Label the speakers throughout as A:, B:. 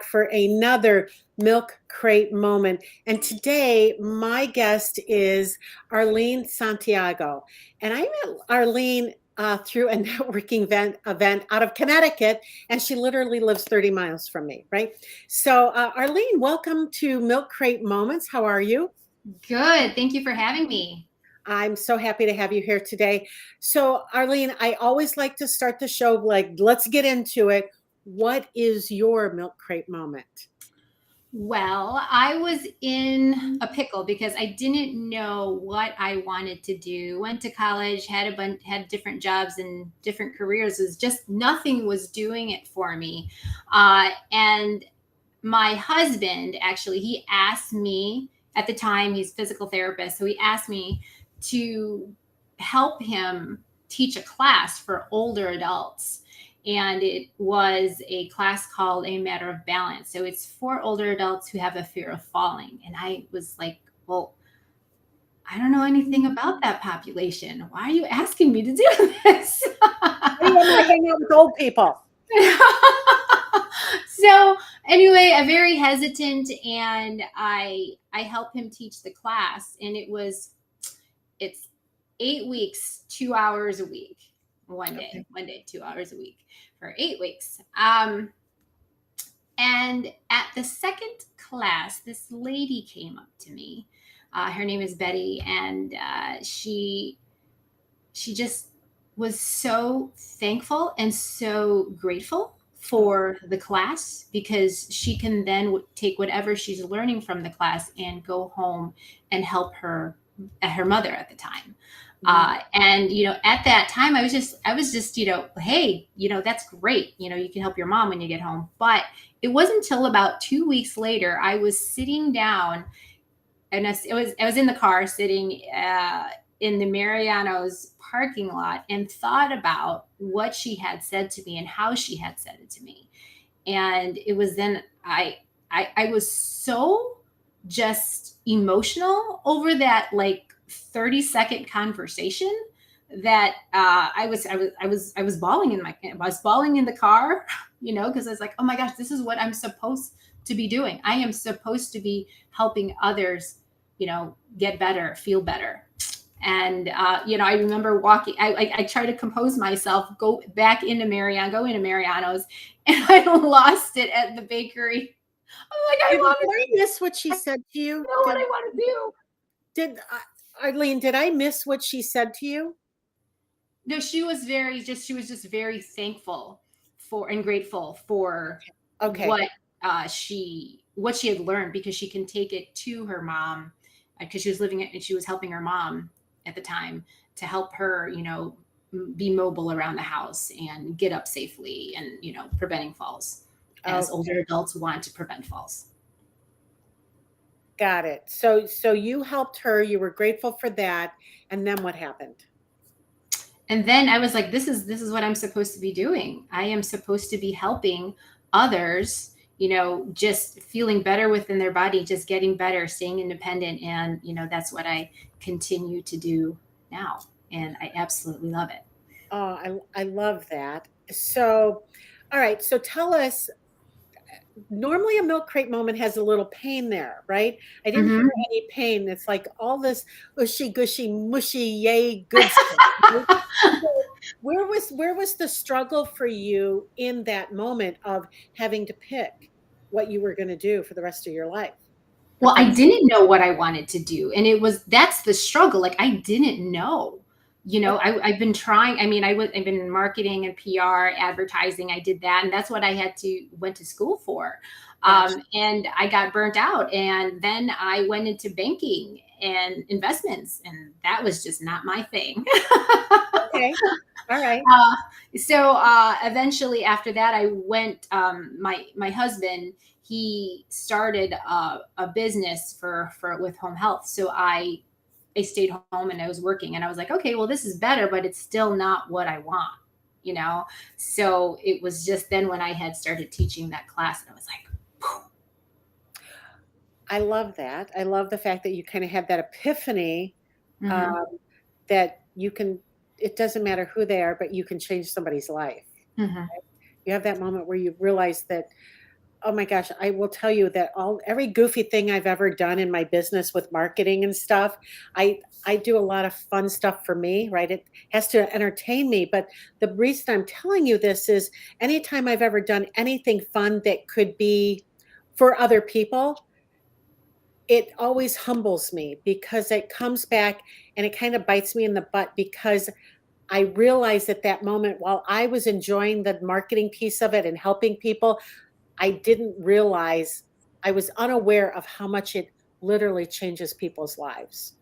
A: for another Milk Crate moment. And today, my guest is Arlene Santiago. And I met Arlene through a networking event out of Connecticut, and she literally lives 30 miles from me, right? So, Arlene, welcome to Milk Crate Moments. How are you?
B: Good. Thank you for having me.
A: I'm so happy to have you here today. So, Arlene, I always like to start the show like, let's get into it. What is your Milk Crate moment?
B: Well, I was in a pickle because I didn't know what I wanted to do. Went to college, had different jobs and different careers. It was just nothing was doing it for me. And my husband actually, he asked me at the time, he's a physical therapist, so he asked me to help him teach a class for older adults. And it was a class called A Matter of Balance. So it's for older adults who have a fear of falling. And I was like, well, I don't know anything about that population. Why are you asking me to do this?
A: I want to hang out with old people.
B: So anyway, I'm very hesitant, and I help him teach the class, and it's 8 weeks, 2 hours a week,
A: Okay.
B: one day, 2 hours a week for 8 weeks. And at the second class, this lady came up to me. Her name is Betty, and she just was so thankful and so grateful
A: Oh,
B: for the class because she can then take whatever she's learning from the class and go home and help her mother at the time.
A: mm,
B: And at that time, I was just, hey, that's great. You can help your mom when you get home. But it wasn't until about 2 weeks later, I was sitting down, and I was in the car sitting in the Mariano's parking lot and thought about what she had said to me and how she had said it to me. And it was then I was so just emotional over that like 30-second conversation that I was bawling I was bawling in the car, because I was like, oh my gosh, this is what I'm supposed to be doing. I am supposed to be helping others, get better, feel better. And I remember walking. I try to compose myself, go back into go into Mariano's, and I lost it at the bakery. I'm like, I want
A: did
B: to
A: I miss what she said to you?
B: know what I want to do.
A: Did Arlene? Did I miss what she said to you?
B: No, she was just very thankful for and grateful for
A: Okay.
B: what she had learned because she can take it to her mom because she was living it and she was helping her mom at the time to help her, be mobile around the house and get up safely and, preventing falls as older
A: Okay.
B: adults want to prevent falls.
A: Got it. So you helped her. You were grateful for that, and then what happened?
B: And then I was like, this is what I'm supposed to be doing. I am supposed to be helping others, just feeling better within their body, just getting better, staying independent. And, that's what I continue to do now. And I absolutely love it.
A: I love that. So, all right. So tell us. Normally, a milk crate moment has a little pain there, right? I didn't hear
B: Mhm.
A: any pain. It's like all this ushy gushy mushy yay good stuff. Right? So where was the struggle for you in that moment of having to pick what you were going to do for the rest of your life?
B: Well, I
A: Profession.
B: didn't know what I wanted to do. And that's the struggle. Like, I didn't know.
A: Okay.
B: I've been trying. I mean, I've been in marketing and PR, advertising. I did that. And that's what went to school for.
A: Gotcha.
B: And I got burnt out. And then I went into banking and investments. And that was just not my thing.
A: Okay. All right.
B: So eventually after that I went my husband, he started a business for with home health. So I stayed home and I was working, and I was like, okay, well, this is better, but it's still not what I want, you know so it was just then when I had started teaching that class, and I was like,
A: I love that. I love the fact that you kind of had that epiphany
B: mm-hmm,
A: um, that you can, it doesn't matter who they are, but you can change somebody's life.
B: mm-hmm,
A: You have that moment where you realize that Oh my gosh, I will tell you that every goofy thing I've ever done in my business with marketing and stuff, I do a lot of fun stuff for me, right? It has to entertain me, but the reason I'm telling you this is anytime I've ever done anything fun that could be for other people, it always humbles me because it comes back and it kind of bites me in the butt because I realized at that moment while I was enjoying the marketing piece of it and helping people, I didn't realize I was unaware of how much it literally changes people's lives,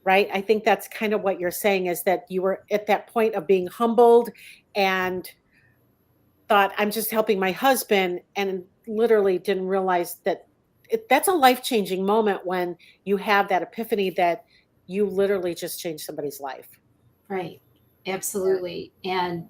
A: right? I think that's kind of what you're saying is that you were at that point of being humbled and thought, I'm just helping my husband, and literally didn't realize that that's a life-changing moment when you have that epiphany that you literally just changed somebody's life.
B: Right. Absolutely. And,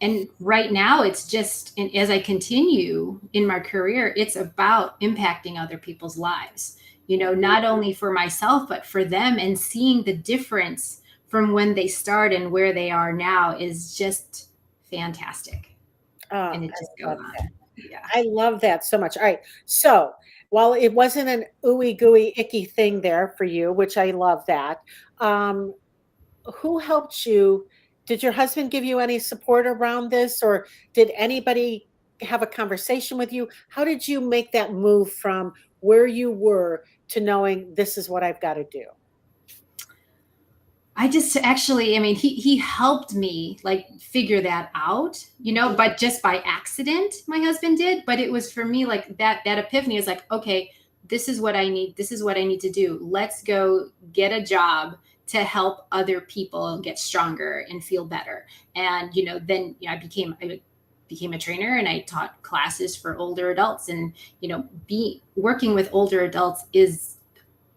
B: and right now it's just, and as I continue in my career, it's about impacting other people's lives, not only for myself, but for them, and seeing the difference from when they start and where they are now is just fantastic.
A: Oh,
B: And it just
A: I
B: goes
A: love that.
B: on. Yeah.
A: I love that so much. All right. So while it wasn't an ooey gooey icky thing there for you, which I love that, um, who helped you? Did your husband give you any support around this, or did anybody have a conversation with you? How did you make that move from where you were to knowing this is what I've got to do?
B: I just actually, I mean, he helped me like figure that out, but just by accident, my husband did. But it was for me like that epiphany is like, okay, this is what I need. This is what I need to do. Let's go get a job to help other people get stronger and feel better. And then I became a trainer, and I taught classes for older adults. And be working with older adults is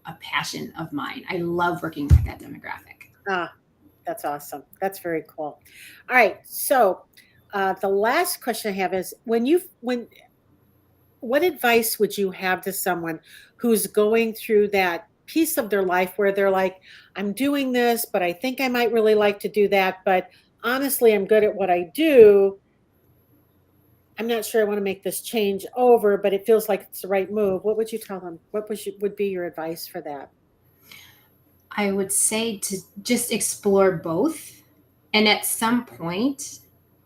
B: a passion of mine. I love working with that demographic.
A: Ah, that's awesome. That's very cool. All right. So the last question I have is what advice would you have to someone who's going through that piece of their life where they're like, I'm doing this, but I think I might really like to do that. But honestly, I'm good at what I do. I'm not sure I want to make this change over, but it feels like it's the right move. What would you tell them? Would be your advice for that?
B: I would say to just explore both. And at some point,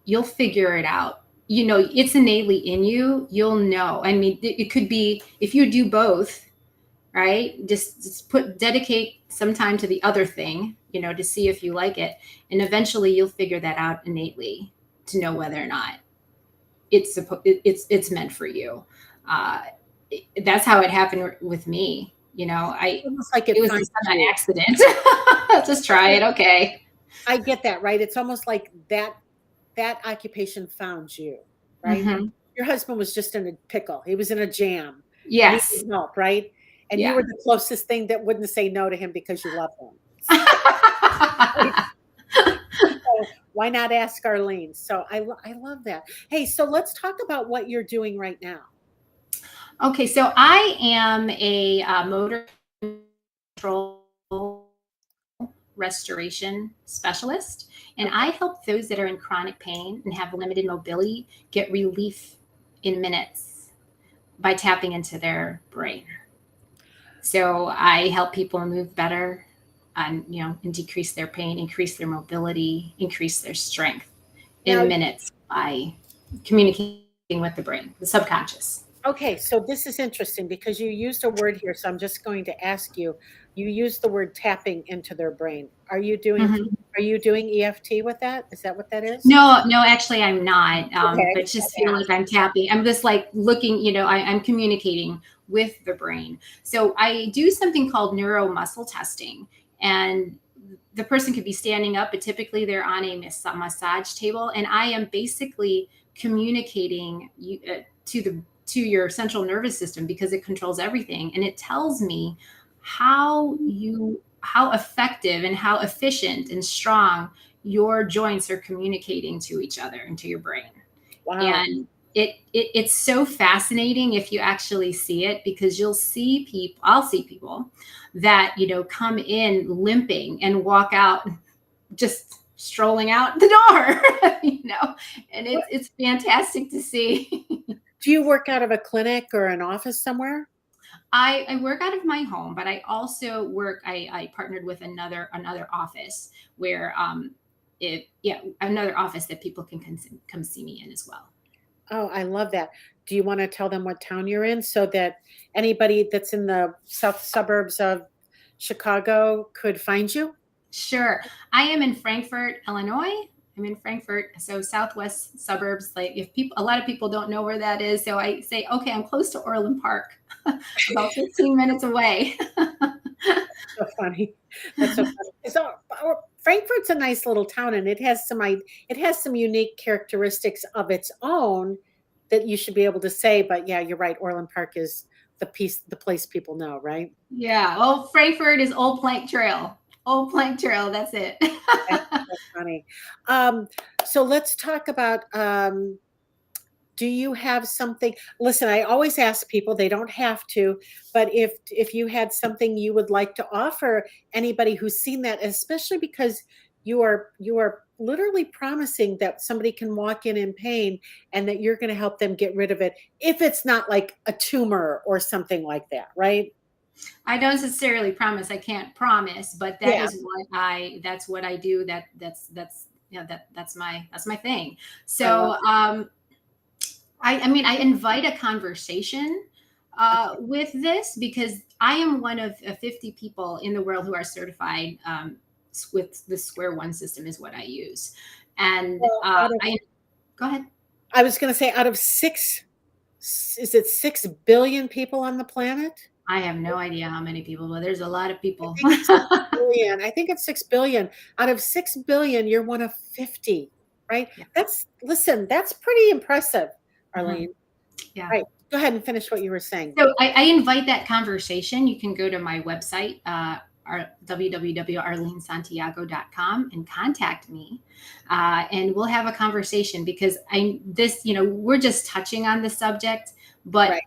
B: you'll figure it out. It's innately in you. You'll know. I mean, it could be if you do both, right? Just dedicate some time to the other thing, to see if you like it. And eventually you'll figure that out innately to know whether or not it's meant for you. Uh, that's how it happened with me.
A: Almost like
B: It
A: it
B: was
A: finds
B: just an
A: you.
B: accident. Just try it. Okay.
A: I get that, right? It's almost like that occupation found you, right?
B: Hmm.
A: Your husband was just in a pickle. He was in a jam and he
B: Yes.
A: needed help, right? And you
B: Yeah.
A: were the closest thing that wouldn't say no to him because you love him. So why not ask Arlene? So I love that. Hey, so let's talk about what you're doing right now.
B: Okay, so I am a motor control restoration specialist, and
A: Okay.
B: I help those that are in chronic pain and have limited mobility get relief in minutes by tapping into their brain. So I help people move better and decrease their pain, increase their mobility, increase their strength
A: Now,
B: in minutes by communicating with the brain, the subconscious.
A: okay, so this is interesting because you used a word here, so I'm just going to ask you. You used the word tapping into their brain.
B: Mhm.
A: Are you doing EFT with that? Is that what that is?
B: No, no, actually, I'm not.
A: Okay.
B: But just
A: Okay.
B: feel like I'm tapping. I'm just like looking, I'm communicating with the brain. So I do something called neuromuscle testing. And the person could be standing up, but typically they're on a massage table. And I am basically communicating to your central nervous system because it controls everything. And it tells me how effective and how efficient and strong your joints are communicating to each other and to your brain.
A: Wow.
B: And it's so fascinating if you actually see it, because I'll see people that come in limping and walk out just strolling out the door, and it's fantastic to see.
A: Do you work out of a clinic or an office somewhere?
B: I work out of my home, but I also I partnered with another office where another office that people can come see me in as well.
A: Oh, I love that. Do you want to tell them what town you're in so that anybody that's in the south suburbs of Chicago could find you?
B: Sure. I am in Frankfort, Illinois. I'm in Frankfort, so southwest suburbs. Like if people, a lot of people don't know where that is, so I say, okay, I'm close to Orland Park, about 15 minutes away.
A: So funny. That's so funny. So Frankfurt's a nice little town, and it has some unique characteristics of its own that you should be able to say. But yeah, you're right. Orland Park is the place people know, right?
B: Yeah. Oh, Frankfort is Old Plank Trail. Old Plank Trail. That's it.
A: That's so funny. So let's talk about do you have something? Listen, I always ask people, they don't have to, but if you had something you would like to offer anybody who's seen that, especially because you are literally promising that somebody can walk in pain and that you're going to help them get rid of it if it's not like a tumor or something like that, right?
B: I don't necessarily promise. I can't promise, but
A: Yeah.
B: that's what I do. That's my thing.
A: I love
B: So I mean, I invite a conversation with this because I am one of 50 people in the world who are certified with the Square One system is what I use. And
A: well,
B: go ahead.
A: I was going to say out of is it 6 billion people on the planet?
B: I have no idea how many people, but there's a lot of people.
A: I think it's 6 billion. Out of 6 billion, you're one of 50, right?
B: Yeah.
A: That's pretty impressive, Arlene.
B: Mm-hmm. Yeah.
A: Right. Go ahead and finish what you were saying.
B: So I invite that conversation. You can go to my website, www.arlenesantiago.com, and contact me, and we'll have a conversation because we're just touching on the subject, but
A: Right.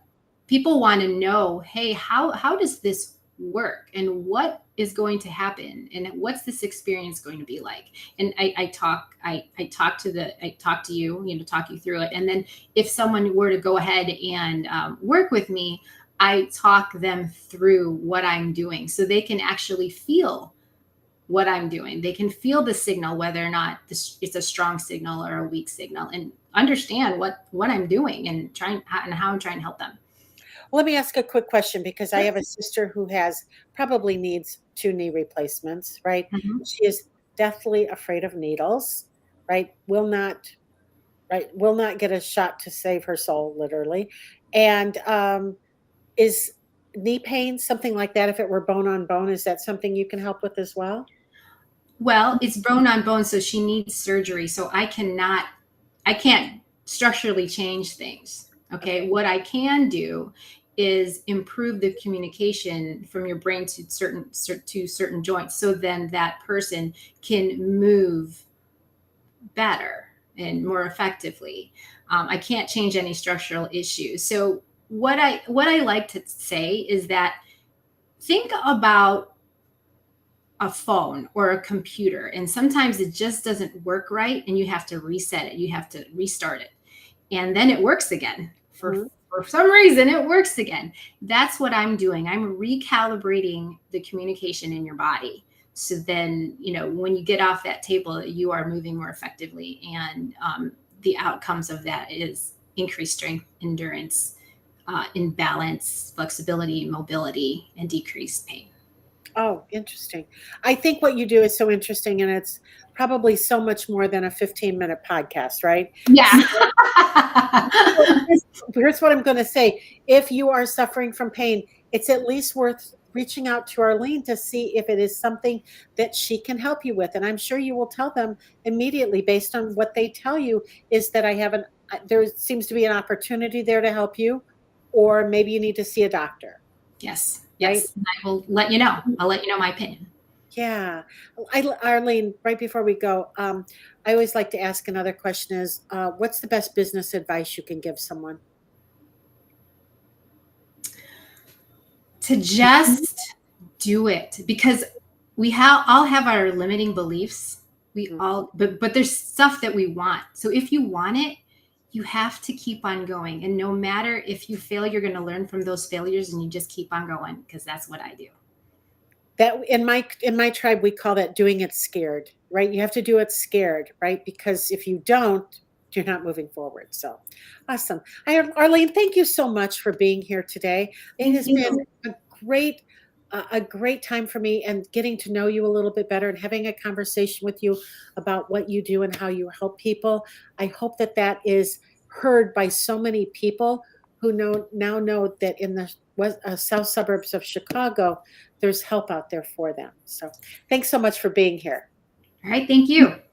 B: people want to know, hey, how does this work and what is going to happen and what's this experience going to be like? And I talk to you, talk you through it. And then if someone were to go ahead and work with me, I talk them through what I'm doing so they can actually feel what I'm doing. They can feel the signal, whether or not it's a strong signal or a weak signal, and understand what I'm doing and how I'm trying to help them.
A: Let me ask a quick question because I have a sister who probably needs 2 knee replacements, right?
B: Mm-hmm.
A: She is deathly afraid of needles, right? Will not get a shot to save her soul, literally. And is knee pain something like that? If it were bone on bone, is that something you can help with as well?
B: Well, it's bone on bone, so she needs surgery. So I can't structurally change things. Okay. What I can do is improve the communication from your brain to certain joints, so then that person can move better and more effectively. I can't change any structural issues. So what I like to say is that think about a phone or a computer, and sometimes it just doesn't work right, and you have to reset it. You have to restart it, and then it works again. For some reason, it works again. That's what I'm doing. I'm recalibrating the communication in your body. So then, when you get off that table, you are moving more effectively. And the outcomes of that is increased strength, endurance, balance, flexibility, mobility, and decreased pain.
A: Oh, interesting. I think what you do is so interesting, and it's probably so much more than a 15-minute podcast, right?
B: Yeah.
A: Here's what I'm going to say. If you are suffering from pain, it's at least worth reaching out to Arlene to see if it is something that she can help you with. And I'm sure you will tell them immediately, based on what they tell you, is that there seems to be an opportunity there to help you, or maybe you need to see a doctor.
B: Yes.
A: Right?
B: I will let you know. I'll let you know my opinion.
A: Yeah. Arlene, right before we go, I always like to ask another question is, what's the best business advice you can give someone?
B: To just do it, because we all have our limiting beliefs We all, but there's stuff that we want. So if you want it, you have to keep on going. And no matter if you fail, you're going to learn from those failures and you just keep on going, because that's what I do.
A: That in my tribe we call that doing it scared, right? You have to do it scared, right? Because if you don't, you're not moving forward. So awesome. Arlene, thank you so much for being here today. It
B: Thank
A: has
B: you.
A: been great a great time for me, and getting to know you a little bit better and having a conversation with you about what you do and how you help people. I hope that that is heard by so many people who now know that in the south suburbs of Chicago, there's help out there for them. So thanks so much for being here.
B: All right. Thank you.